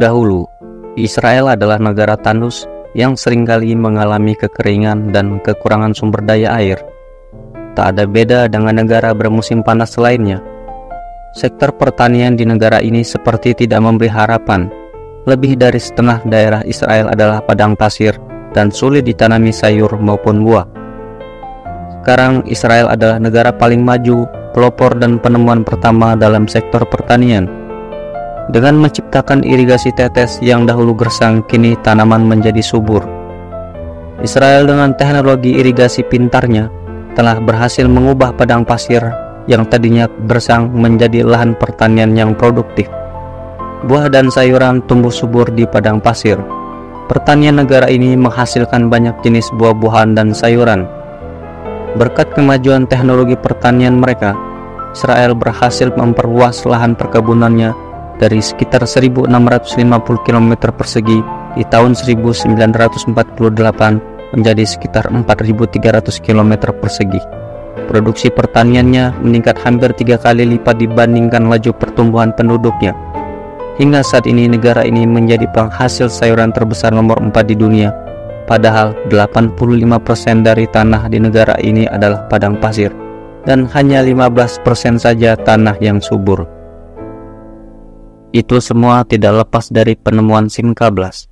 Dahulu, Israel adalah negara tandus yang seringkali mengalami kekeringan dan kekurangan sumber daya air. Tak ada beda dengan negara bermusim panas lainnya. Sektor pertanian di negara ini seperti tidak memberi harapan. Lebih dari setengah daerah Israel adalah padang pasir dan sulit ditanami sayur maupun buah. Sekarang Israel adalah negara paling maju, pelopor dan penemuan pertama dalam sektor pertanian. Dengan menciptakan irigasi tetes yang dahulu gersang, kini tanaman menjadi subur. Israel dengan teknologi irigasi pintarnya telah berhasil mengubah padang pasir yang tadinya gersang menjadi lahan pertanian yang produktif. Buah dan sayuran tumbuh subur di padang pasir. Pertanian negara ini menghasilkan banyak jenis buah-buahan dan sayuran. Berkat kemajuan teknologi pertanian mereka, Israel berhasil memperluas lahan perkebunannya dari sekitar 1.650 km persegi di tahun 1948 menjadi sekitar 4.300 km persegi. Produksi pertaniannya meningkat hampir 3 kali lipat dibandingkan laju pertumbuhan penduduknya. Hingga saat ini negara ini menjadi penghasil sayuran terbesar nomor 4 di dunia. Padahal 85% dari tanah di negara ini adalah padang pasir dan hanya 15% saja tanah yang subur. Itu semua tidak lepas dari penemuan Simcha Blas.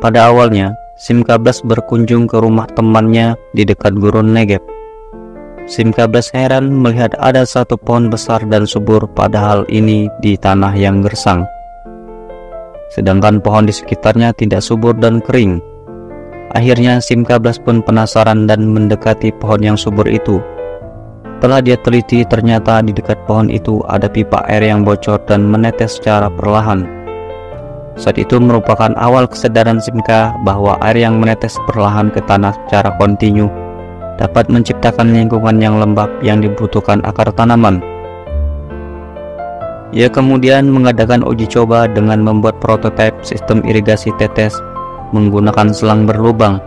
Pada awalnya, Simcha Blas berkunjung ke rumah temannya di dekat gurun Negev. Simcha Blas heran melihat ada satu pohon besar dan subur padahal ini di tanah yang gersang. Sedangkan pohon di sekitarnya tidak subur dan kering. Akhirnya Simcha Blas pun penasaran dan mendekati pohon yang subur itu. Setelah dia teliti, ternyata di dekat pohon itu ada pipa air yang bocor dan menetes secara perlahan. Saat itu merupakan awal kesadaran Simcha bahwa air yang menetes perlahan ke tanah secara kontinu dapat menciptakan lingkungan yang lembab yang dibutuhkan akar tanaman. Ia kemudian mengadakan uji coba dengan membuat prototipe sistem irigasi tetes menggunakan selang berlubang.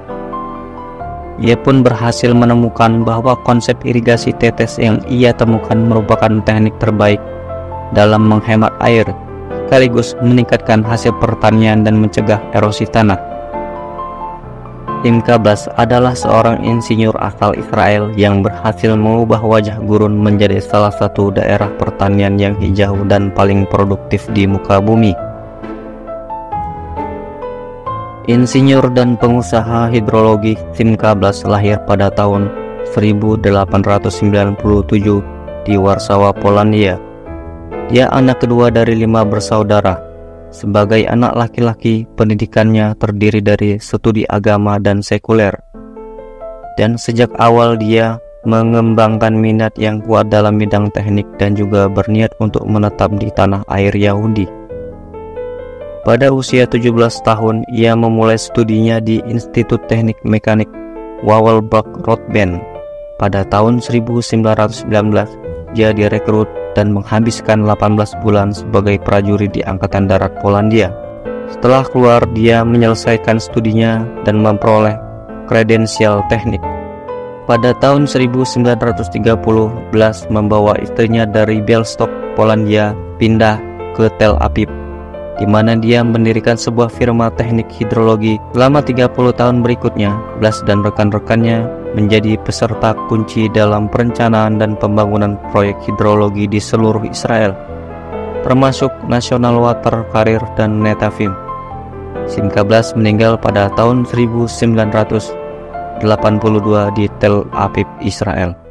Ia pun berhasil menemukan bahwa konsep irigasi tetes yang ia temukan merupakan teknik terbaik dalam menghemat air, sekaligus meningkatkan hasil pertanian dan mencegah erosi tanah. Simcha Blas adalah seorang insinyur asal Israel yang berhasil mengubah wajah gurun menjadi salah satu daerah pertanian yang hijau dan paling produktif di muka bumi. Insinyur dan pengusaha hidrologi Simcha Blas lahir pada tahun 1897 di Warsawa, Polandia. Dia anak kedua dari 5 bersaudara. Sebagai anak laki-laki, pendidikannya terdiri dari studi agama dan sekuler. Dan sejak awal dia mengembangkan minat yang kuat dalam bidang teknik dan juga berniat untuk menetap di tanah air Yahudi. Pada usia 17 tahun, ia memulai studinya di Institut Teknik Mekanik Wawelburg-Rottbein. Pada tahun 1919, dia direkrut dan menghabiskan 18 bulan sebagai prajurit di Angkatan Darat Polandia. Setelah keluar, dia menyelesaikan studinya dan memperoleh kredensial teknik. Pada tahun 1930, Blas membawa istrinya dari Białystok, Polandia, pindah ke Tel Aviv, di mana dia mendirikan sebuah firma teknik hidrologi. Selama 30 tahun berikutnya, Blas dan rekan-rekannya menjadi peserta kunci dalam perencanaan dan pembangunan proyek hidrologi di seluruh Israel, termasuk National Water Carrier dan Netafim. Simcha Blas meninggal pada tahun 1982 di Tel Aviv, Israel.